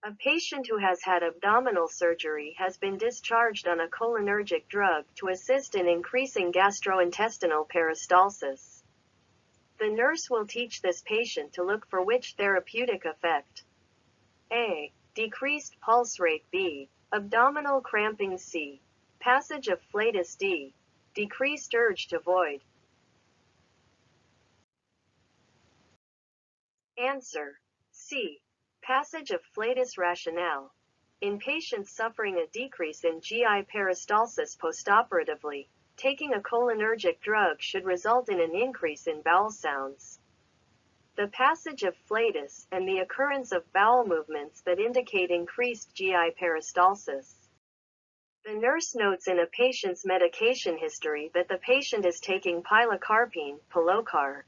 A patient who has had abdominal surgery has been discharged on a cholinergic drug to assist in increasing gastrointestinal peristalsis. The nurse will teach this patient to look for which therapeutic effect: A. Decreased pulse rate. B. Abdominal cramping. C. Passage of flatus. D. Decreased urge to void. Answer: C. Passage of flatus. Rationale: in patients suffering a decrease in GI peristalsis postoperatively, taking a cholinergic drug should result in an increase in bowel sounds. The passage of flatus and the occurrence of bowel movements that indicate increased GI peristalsis. The nurse notes in a patient's medication history that the patient is taking pilocarpine, Pilocar.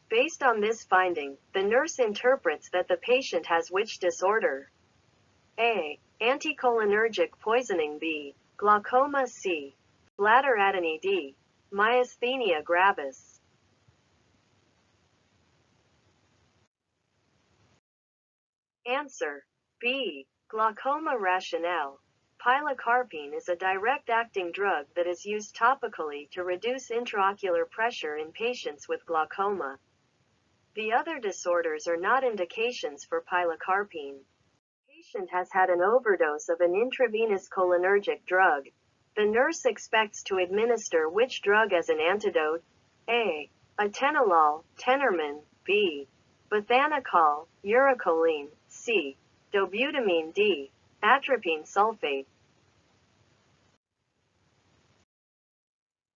Based on this finding, the nurse interprets that the patient has which disorder? A. Anticholinergic poisoning. B. Glaucoma. C. Bladder atony. D. Myasthenia gravis. Answer: B. Glaucoma. Rationale: pilocarpine is a direct-acting drug that is used topically to reduce intraocular pressure in patients with glaucoma. The other disorders are not indications for pilocarpine. The patient has had an overdose of an intravenous cholinergic drug. The nurse expects to administer which drug as an antidote? A. Atenolol, Tenormin. B. Bethanacol, Uricoline. C. Dobutamine. D. Atropine sulfate.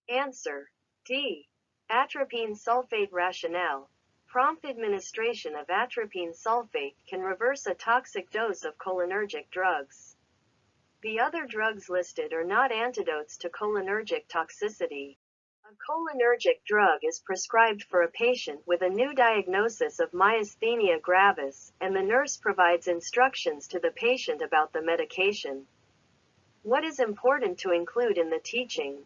Answer: D. Atropine sulfate. Rationale: prompt administration of atropine sulfate can reverse a toxic dose of cholinergic drugs. The other drugs listed are not antidotes to cholinergic toxicity. A cholinergic drug is prescribed for a patient with a new diagnosis of myasthenia gravis, and the nurse provides instructions to the patient about the medication. What is important to include in the teaching?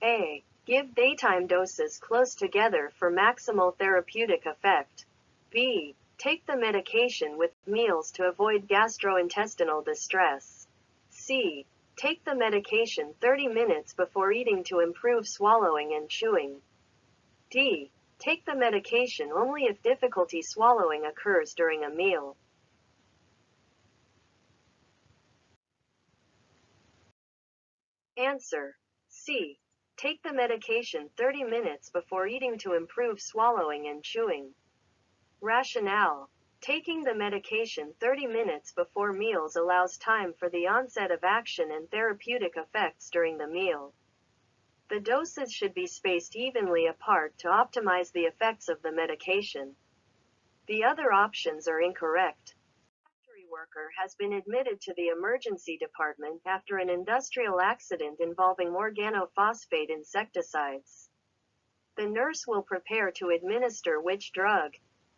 A. Give daytime doses close together for maximal therapeutic effect. B. Take the medication with meals to avoid gastrointestinal distress. C. Take the medication 30 minutes before eating to improve swallowing and chewing. D. Take the medication only if difficulty swallowing occurs during a meal. Answer: C. Take the medication 30 minutes before eating to improve swallowing and chewing. Rationale: taking the medication 30 minutes before meals allows time for the onset of action and therapeutic effects during the meal. The doses should be spaced evenly apart to optimize the effects of the medication. The other options are incorrect. Worker has been admitted to the emergency department after an industrial accident involving organophosphate insecticides. The nurse will prepare to administer which drug?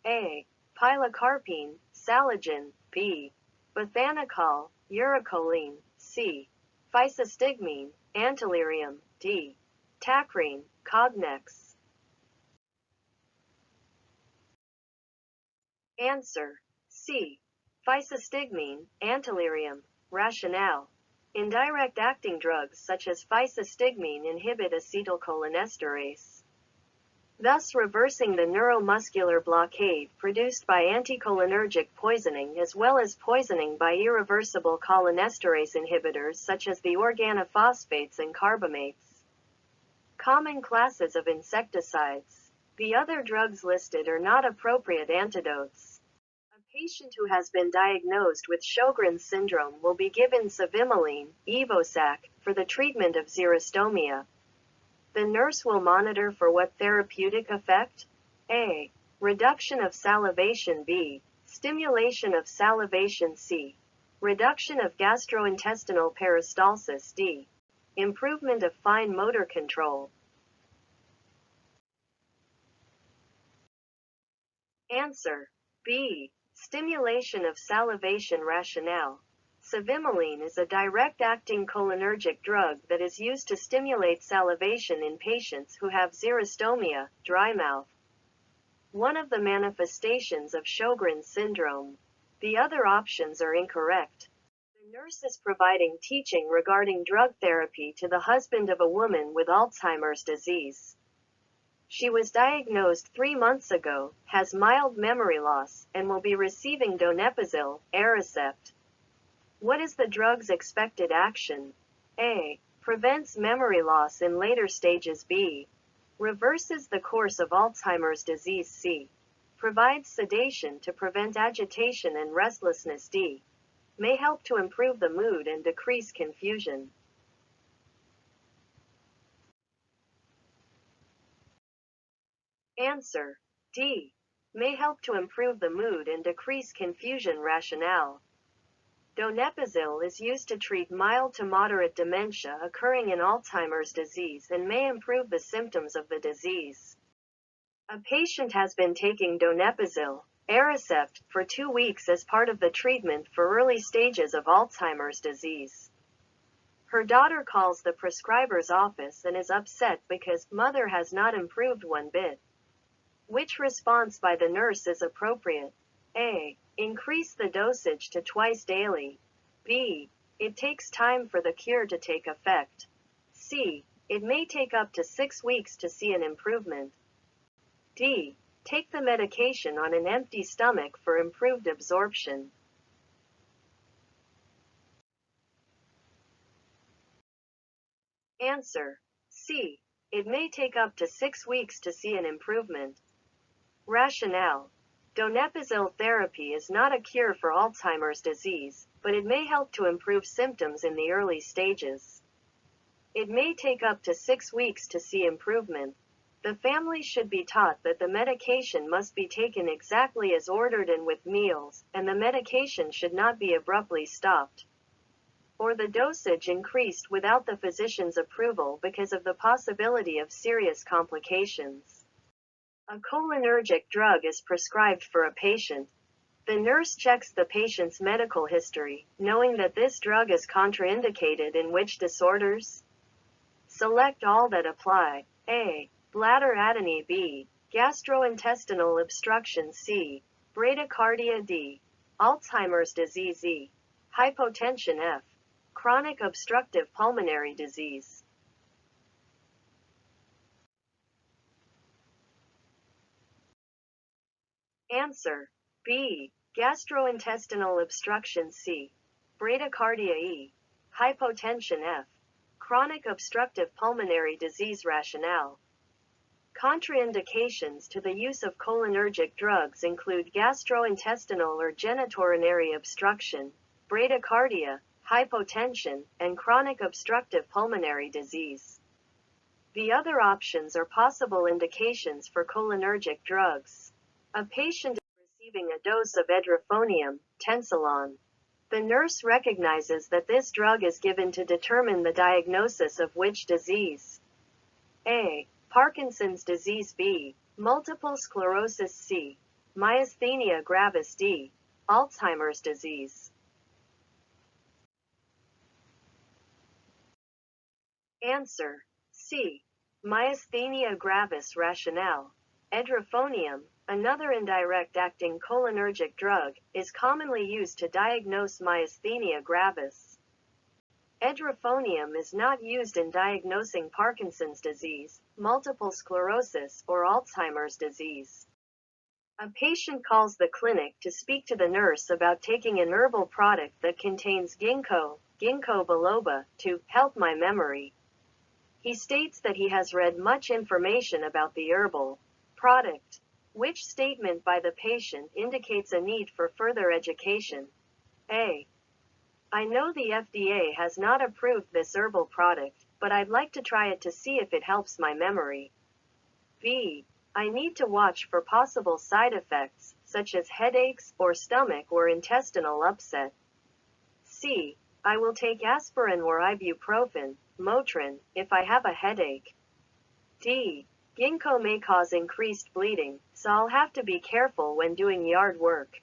A. Pilocarpine, Salogen. B. Bethanacol, Uricoline. C. Physostigmine, Antilirium. D. Tacrine, Cognex. Answer: C. Physostigmine, Antilirium. Rationale: indirect acting drugs such as physostigmine inhibit acetylcholinesterase, thus reversing the neuromuscular blockade produced by anticholinergic poisoning as well as poisoning by irreversible cholinesterase inhibitors such as the organophosphates and carbamates. Common classes of insecticides. The other drugs listed are not appropriate antidotes. A patient who has been diagnosed with Sjogren's syndrome will be given cevimeline, Evosac, for the treatment of xerostomia. The nurse will monitor for what therapeutic effect? A. Reduction of salivation. B. Stimulation of salivation. C. Reduction of gastrointestinal peristalsis. D. Improvement of fine motor control. Answer: B. Stimulation of salivation. Rationale: cevimeline is a direct-acting cholinergic drug that is used to stimulate salivation in patients who have xerostomia, dry mouth. One of the manifestations of Sjogren's syndrome. The other options are incorrect. The nurse is providing teaching regarding drug therapy to the husband of a woman with Alzheimer's disease. She was diagnosed 3 months ago, has mild memory loss, and will be receiving donepezil, Aricept. What is the drug's expected action? A. Prevents memory loss in later stages. B. Reverses the course of Alzheimer's disease. C. Provides sedation to prevent agitation and restlessness. D. May help to improve the mood and decrease confusion. Answer. D. May help to improve the mood and decrease confusion. Rationale. Donepezil is used to treat mild to moderate dementia occurring in Alzheimer's disease and may improve the symptoms of the disease. A patient has been taking donepezil, Aricept, for 2 weeks as part of the treatment for early stages of Alzheimer's disease. Her daughter calls the prescriber's office and is upset because mother has not improved one bit. Which response by the nurse is appropriate? A. Increase the dosage to twice daily. B. It takes time for the cure to take effect. C. It may take up to 6 weeks to see an improvement. D. Take the medication on an empty stomach for improved absorption. Answer. C. It may take up to 6 weeks to see an improvement. Rationale. Donepezil therapy is not a cure for Alzheimer's disease, but it may help to improve symptoms in the early stages. It may take up to 6 weeks to see improvement. The family should be taught that the medication must be taken exactly as ordered and with meals, and the medication should not be abruptly stopped, or the dosage increased without the physician's approval because of the possibility of serious complications. A cholinergic drug is prescribed for a patient. The nurse checks the patient's medical history, knowing that this drug is contraindicated in which disorders? Select all that apply. A. Bladder atony. B. Gastrointestinal obstruction. C. Bradycardia. D. Alzheimer's disease. E. Hypotension. F. Chronic obstructive pulmonary disease. Answer. B. Gastrointestinal obstruction. C. Bradycardia. E. Hypotension. F. Chronic obstructive pulmonary disease. Rationale. Contraindications to the use of cholinergic drugs include gastrointestinal or genitourinary obstruction, bradycardia, hypotension, and chronic obstructive pulmonary disease. The other options are possible indications for cholinergic drugs. A patient is receiving a dose of edrophonium, tensilon. The nurse recognizes that this drug is given to determine the diagnosis of which disease. A. Parkinson's disease. B. Multiple sclerosis. C. Myasthenia gravis. D. Alzheimer's disease. Answer. C. Myasthenia gravis. Rationale. Edrophonium, another indirect-acting cholinergic drug, is commonly used to diagnose myasthenia gravis. Edrophonium is not used in diagnosing Parkinson's disease, multiple sclerosis, or Alzheimer's disease. A patient calls the clinic to speak to the nurse about taking an herbal product that contains ginkgo biloba, to help my memory. He states that he has read much information about the herbal product. Which statement by the patient indicates a need for further education? A. I know the FDA has not approved this herbal product, but I'd like to try it to see if it helps my memory. B. I need to watch for possible side effects, such as headaches, or stomach or intestinal upset. C. I will take aspirin or ibuprofen, Motrin, if I have a headache. D. Ginkgo may cause increased bleeding, so I'll have to be careful when doing yard work.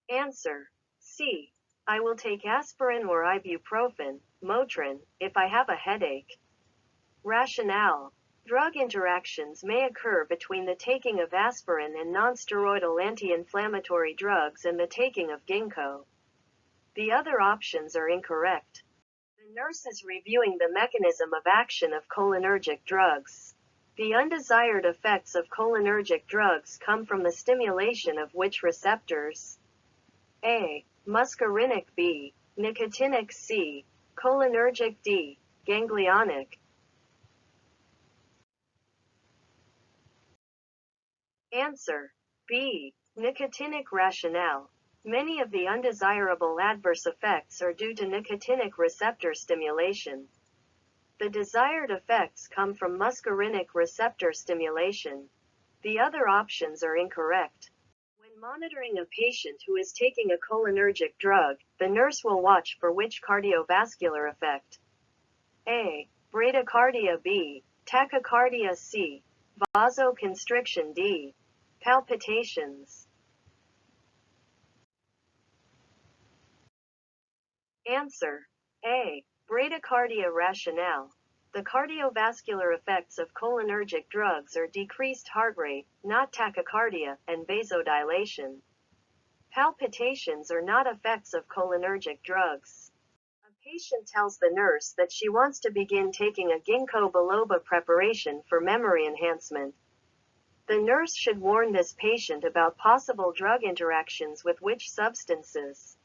Answer. C. I will take aspirin or ibuprofen, Motrin, if I have a headache. Rationale. Drug interactions may occur between the taking of aspirin and nonsteroidal anti-inflammatory drugs and the taking of ginkgo. The other options are incorrect. The nurse is reviewing the mechanism of action of cholinergic drugs. The undesired effects of cholinergic drugs come from the stimulation of which receptors? A. Muscarinic, B. Nicotinic, C. Cholinergic, D. Ganglionic. Answer: B. Nicotinic. Rationale: many of the undesirable adverse effects are due to nicotinic receptor stimulation. The desired effects come from muscarinic receptor stimulation. The other options are incorrect. When monitoring a patient who is taking a cholinergic drug, the nurse will watch for which cardiovascular effect: A. Bradycardia, B. Tachycardia, C. Vasoconstriction, D. Palpitations. Answer: A. Bradycardia. Rationale: the cardiovascular effects of cholinergic drugs are decreased heart rate, not tachycardia, and vasodilation. Palpitations are not effects of cholinergic drugs. A patient tells the nurse that she wants to begin taking a ginkgo biloba preparation for memory enhancement. The nurse should warn this patient about possible drug interactions with which substances?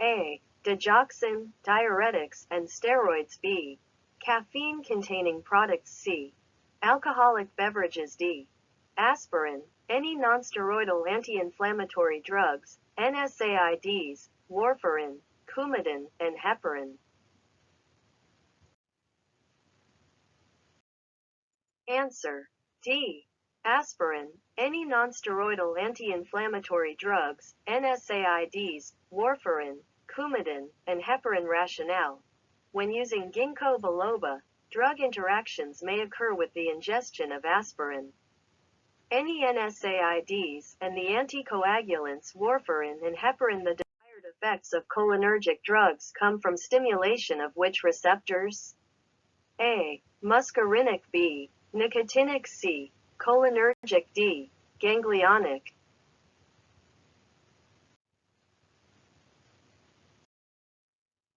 A. Digoxin, diuretics, and steroids. B. Caffeine-containing products. C. Alcoholic beverages. D. Aspirin, any nonsteroidal anti-inflammatory drugs, NSAIDs, warfarin, Coumadin, and heparin. Answer: D. Aspirin, any nonsteroidal anti-inflammatory drugs, NSAIDs, warfarin, Coumadin, and heparin. Rationale: when using ginkgo biloba, drug interactions may occur with the ingestion of aspirin. Any NSAIDs, and the anticoagulants warfarin and heparin. The desired effects of cholinergic drugs come from stimulation of which receptors? A. Muscarinic, B. Nicotinic, C. Cholinergic, D. Ganglionic.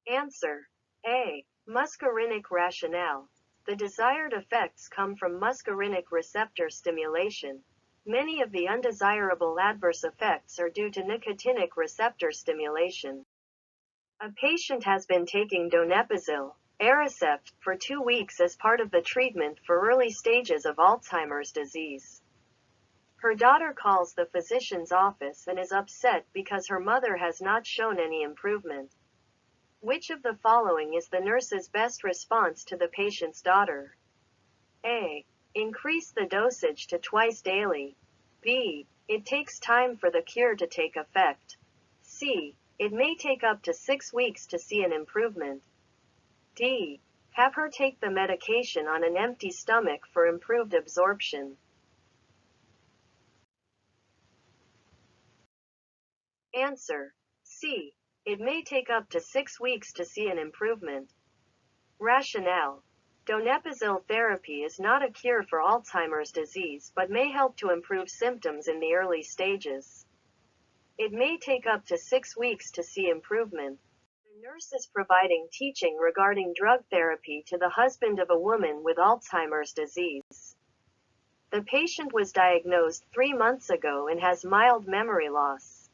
Answer: A. Muscarinic. Rationale: the desired effects come from muscarinic receptor stimulation. Many of the undesirable adverse effects are due to nicotinic receptor stimulation. A patient has been taking donepezil, Aricept, for 2 weeks as part of the treatment for early stages of Alzheimer's disease. Her daughter calls the physician's office and is upset because her mother has not shown any improvement. Which of the following is the nurse's best response to the patient's daughter? A. Increase the dosage to twice daily. B. It takes time for the cure to take effect. C. It may take up to 6 weeks to see an improvement. D. Have her take the medication on an empty stomach for improved absorption. Answer: C. It may take up to 6 weeks to see an improvement. Rationale: donepezil therapy is not a cure for Alzheimer's disease but may help to improve symptoms in the early stages. It may take up to 6 weeks to see improvement. The nurse is providing teaching regarding drug therapy to the husband of a woman with Alzheimer's disease. The patient was diagnosed 3 months ago and has mild memory loss.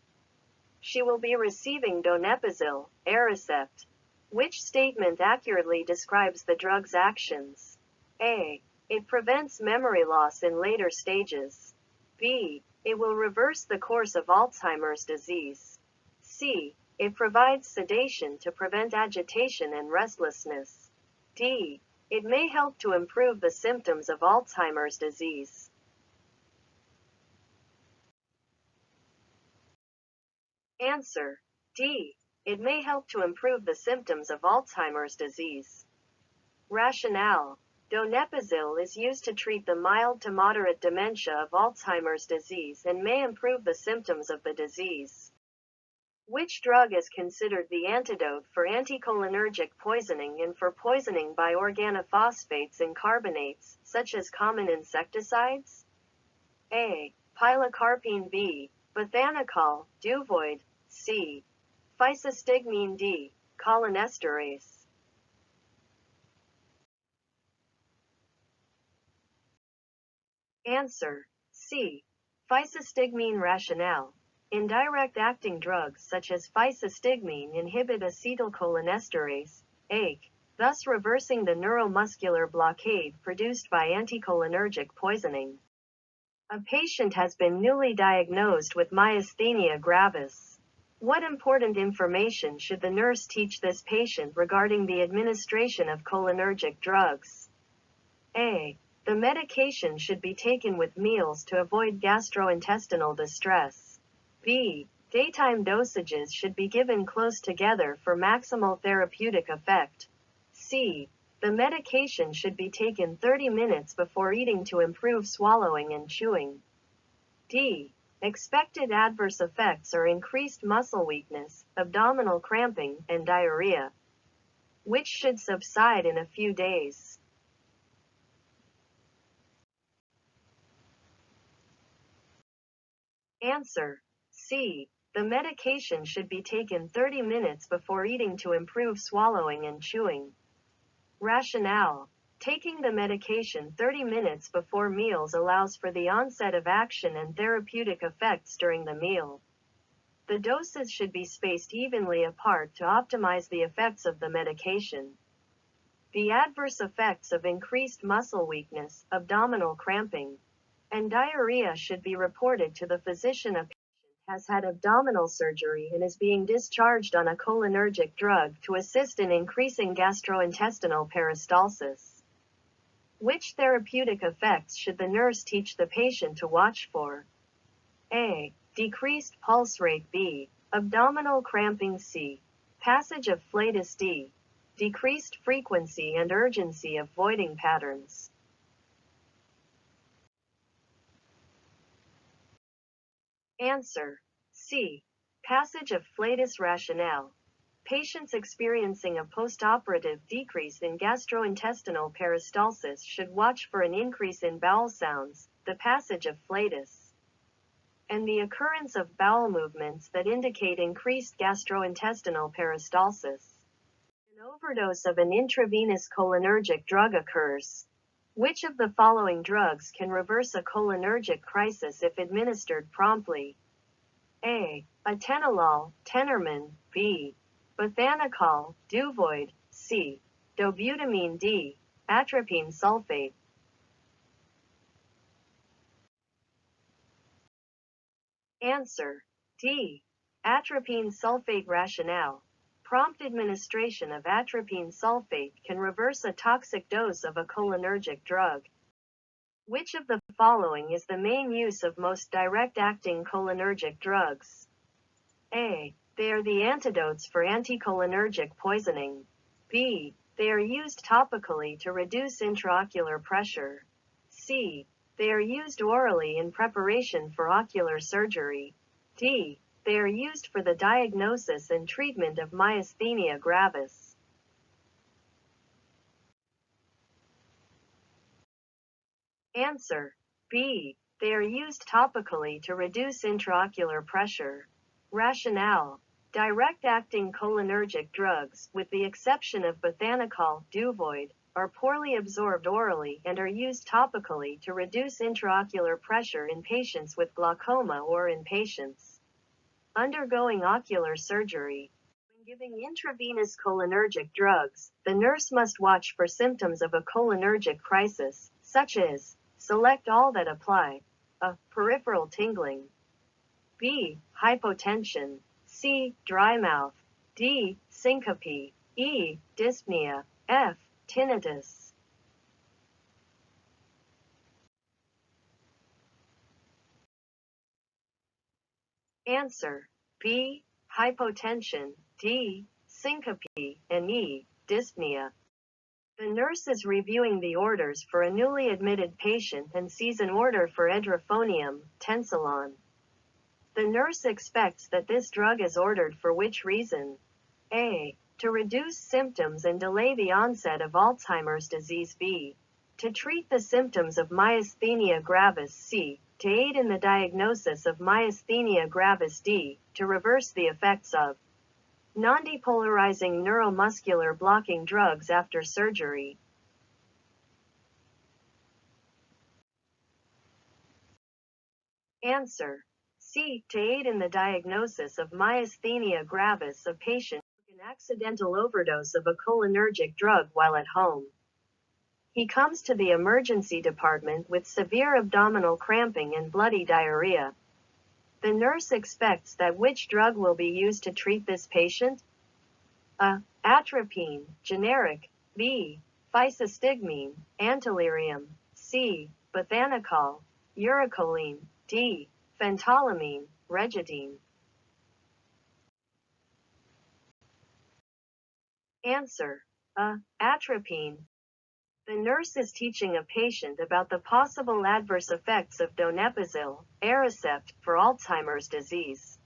She will be receiving donepezil, Aricept. Which statement accurately describes the drug's actions? A. It prevents memory loss in later stages. B. It will reverse the course of Alzheimer's disease. C. It provides sedation to prevent agitation and restlessness. D. It may help to improve the symptoms of Alzheimer's disease. Answer: D. It may help to improve the symptoms of Alzheimer's disease. Rationale: donepezil is used to treat the mild to moderate dementia of Alzheimer's disease and may improve the symptoms of the disease. Which drug is considered the antidote for anticholinergic poisoning and for poisoning by organophosphates and carbonates, such as common insecticides? A. Pilocarpine. B. Bethanechol, Duvoid. C. Physostigmine. D. Cholinesterase. Answer. C. Physostigmine. Rationale. Indirect-acting drugs such as physostigmine inhibit acetylcholinesterase, ACE, thus reversing the neuromuscular blockade produced by anticholinergic poisoning. A patient has been newly diagnosed with myasthenia gravis. What important information should the nurse teach this patient regarding the administration of cholinergic drugs? A. The medication should be taken with meals to avoid gastrointestinal distress. B. Daytime dosages should be given close together for maximal therapeutic effect. C. The medication should be taken 30 minutes before eating to improve swallowing and chewing. D. Expected adverse effects are increased muscle weakness, abdominal cramping, and diarrhea, which should subside in a few days. Answer. C. The medication should be taken 30 minutes before eating to improve swallowing and chewing. Rationale. Taking the medication 30 minutes before meals allows for the onset of action and therapeutic effects during the meal. The doses should be spaced evenly apart to optimize the effects of the medication. The adverse effects of increased muscle weakness, abdominal cramping, and diarrhea should be reported to the physician. A patient has had abdominal surgery and is being discharged on a cholinergic drug to assist in increasing gastrointestinal peristalsis. Which therapeutic effects should the nurse teach the patient to watch for? A. Decreased pulse rate. B. Abdominal cramping. C. Passage of flatus. D. Decreased frequency and urgency of voiding patterns. Answer. C. Passage of flatus. Rationale. Patients experiencing a postoperative decrease in gastrointestinal peristalsis should watch for an increase in bowel sounds, the passage of flatus, and the occurrence of bowel movements that indicate increased gastrointestinal peristalsis. An overdose of an intravenous cholinergic drug occurs. Which of the following drugs can reverse a cholinergic crisis if administered promptly? A. Atenolol, Tenormin. B. Bethanechol, Duvoid. C. Dobutamine. D. Atropine sulfate. Answer. D. Atropine sulfate. Rationale. Prompt administration of atropine sulfate can reverse a toxic dose of a cholinergic drug. Which of the following is the main use of most direct-acting cholinergic drugs? A. They are the antidotes for anticholinergic poisoning. B. They are used topically to reduce intraocular pressure. C. They are used orally in preparation for ocular surgery. D. They are used for the diagnosis and treatment of myasthenia gravis. Answer. B. They are used topically to reduce intraocular pressure. Rationale. Direct-acting cholinergic drugs, with the exception of Bethanechol, Duvoid, are poorly absorbed orally and are used topically to reduce intraocular pressure in patients with glaucoma or in patients undergoing ocular surgery. When giving intravenous cholinergic drugs, the nurse must watch for symptoms of a cholinergic crisis, such as select all that apply. A. Peripheral tingling. B. Hypotension. C. Dry mouth. D. Syncope. E. Dyspnea. F. Tinnitus. Answer. B. Hypotension. D. Syncope. And E. Dyspnea. The nurse is reviewing the orders for a newly admitted patient and sees an order for edrophonium, tensilon. The nurse expects that this drug is ordered for which reason? A. To reduce symptoms and delay the onset of Alzheimer's disease. B. To treat the symptoms of myasthenia gravis. C. To aid in the diagnosis of myasthenia gravis. D. To reverse the effects of non-depolarizing neuromuscular blocking drugs after surgery. Answer. C. To aid in the diagnosis of myasthenia gravis. A patient took an accidental overdose of a cholinergic drug while at home. He comes to the emergency department with severe abdominal cramping and bloody diarrhea. The nurse expects that which drug will be used to treat this patient? A. Atropine, generic. B. Physostigmine, antilirium. C. Bethanechol, urocholine. D. Phentolamine, regedine. Answer. A. Atropine. The nurse is teaching a patient about the possible adverse effects of donepezil, Aricept, for Alzheimer's disease.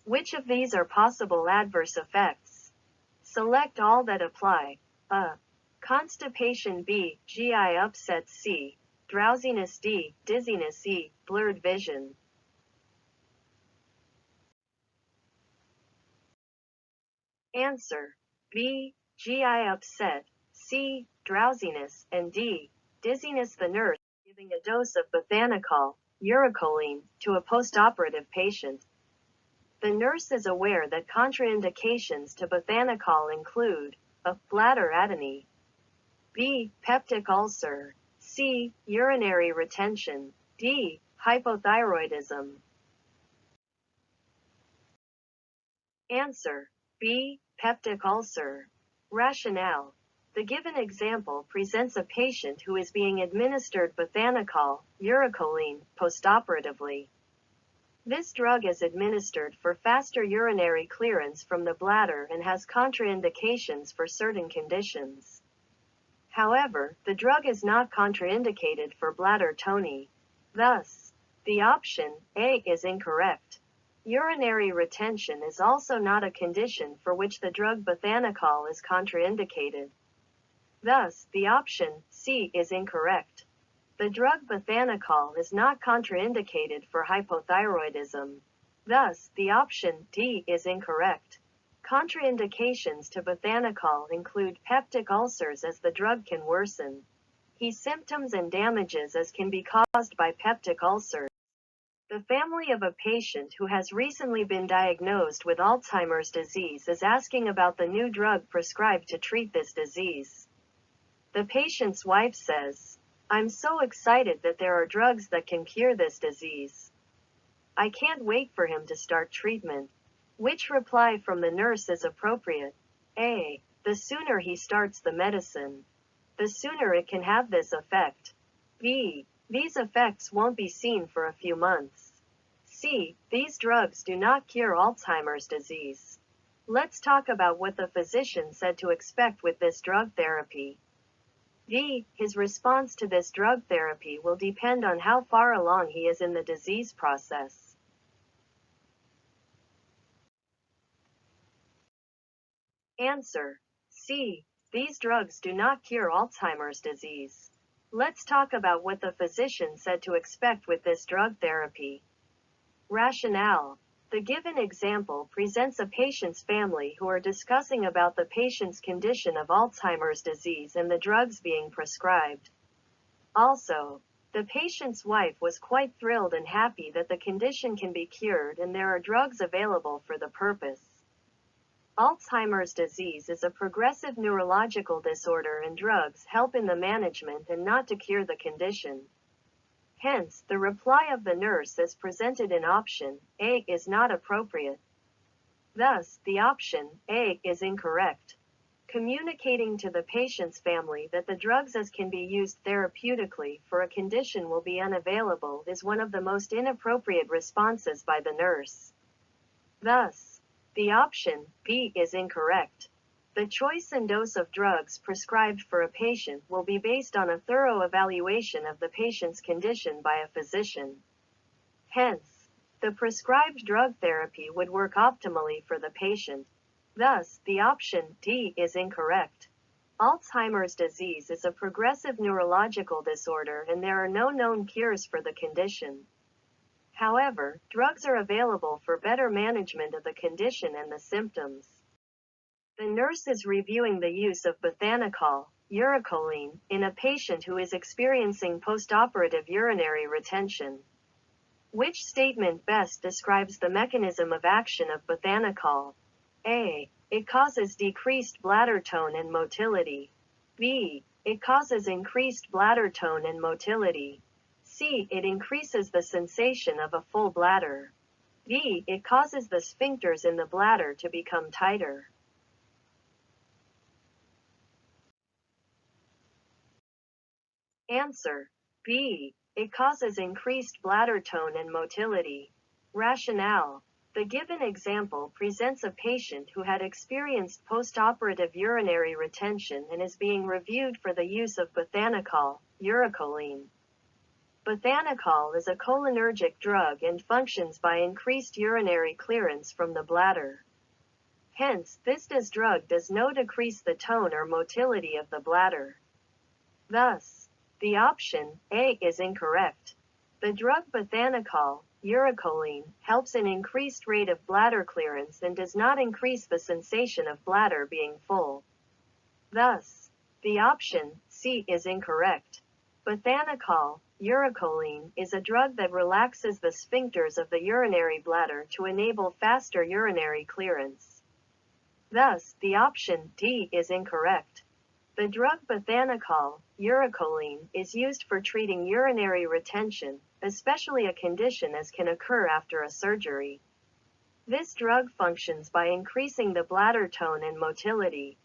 Which of these are possible adverse effects? Select all that apply. A. Constipation. B. GI upset. C. Drowsiness. D. Dizziness. E. Blurred vision. Answer. B. GI upset. C. Drowsiness. And D. Dizziness. The nurse is giving a dose of bethanechol, urocholine, to a postoperative patient. The nurse is aware that contraindications to bethanechol include a. Bladder atony. B. Peptic ulcer. C. Urinary retention. D. Hypothyroidism. Answer. B. Peptic ulcer. Rationale. The given example presents a patient who is being administered bethanechol, urocholine, postoperatively. This drug is administered for faster urinary clearance from the bladder and has contraindications for certain conditions. However, the drug is not contraindicated for bladder tony. Thus, the option A is incorrect. Urinary retention is also not a condition for which the drug bethanechol is contraindicated. Thus, the option C is incorrect. The drug bethanechol is not contraindicated for hypothyroidism. Thus, the option D is incorrect. Contraindications to bethanechol include peptic ulcers, as the drug can worsen symptoms and damages as can be caused by peptic ulcers. The family of a patient who has recently been diagnosed with Alzheimer's disease is asking about the new drug prescribed to treat this disease. The patient's wife says, "I'm so excited that there are drugs that can cure this disease. I can't wait for him to start treatment." Which reply from the nurse is appropriate? A. The sooner he starts the medicine, the sooner it can have this effect. B. These effects won't be seen for a few months. C. These drugs do not cure Alzheimer's disease. Let's talk about what the physician said to expect with this drug therapy. D. His response to this drug therapy will depend on how far along he is in the disease process. Answer. C. These drugs do not cure Alzheimer's disease. Let's talk about what the physician said to expect with this drug therapy. Rationale. The given example presents a patient's family who are discussing about the patient's condition of Alzheimer's disease and the drugs being prescribed. Also, the patient's wife was quite thrilled and happy that the condition can be cured and there are drugs available for the purpose. Alzheimer's disease is a progressive neurological disorder and drugs help in the management and not to cure the condition. Hence, the reply of the nurse as presented in option A is not appropriate. Thus, the option A is incorrect. Communicating to the patient's family that the drugs as can be used therapeutically for a condition will be unavailable is one of the most inappropriate responses by the nurse. Thus, the option B is incorrect. The choice and dose of drugs prescribed for a patient will be based on a thorough evaluation of the patient's condition by a physician. Hence, the prescribed drug therapy would work optimally for the patient. Thus, the option D is incorrect. Alzheimer's disease is a progressive neurological disorder and there are no known cures for the condition. However, drugs are available for better management of the condition and the symptoms. The nurse is reviewing the use of bethanechol, urocholine, in a patient who is experiencing postoperative urinary retention. Which statement best describes the mechanism of action of bethanechol? A. It causes decreased bladder tone and motility. B. It causes increased bladder tone and motility. C. It increases the sensation of a full bladder. D. It causes the sphincters in the bladder to become tighter. Answer: B. It causes increased bladder tone and motility. Rationale: the given example presents a patient who had experienced postoperative urinary retention and is being reviewed for the use of bethanechol, urocholine. Bethanechol is a cholinergic drug and functions by increased urinary clearance from the bladder. Hence, this drug does not decrease the tone or motility of the bladder. Thus, the option A is incorrect. The drug bethanechol, urocholine, helps in increased rate of bladder clearance and does not increase the sensation of bladder being full. Thus, the option C is incorrect. Bethanechol, urocholine, is a drug that relaxes the sphincters of the urinary bladder to enable faster urinary clearance. Thus, the option D is incorrect. The drug bethanechol, urocholine, is used for treating urinary retention, especially a condition as can occur after a surgery. This drug functions by increasing the bladder tone and motility,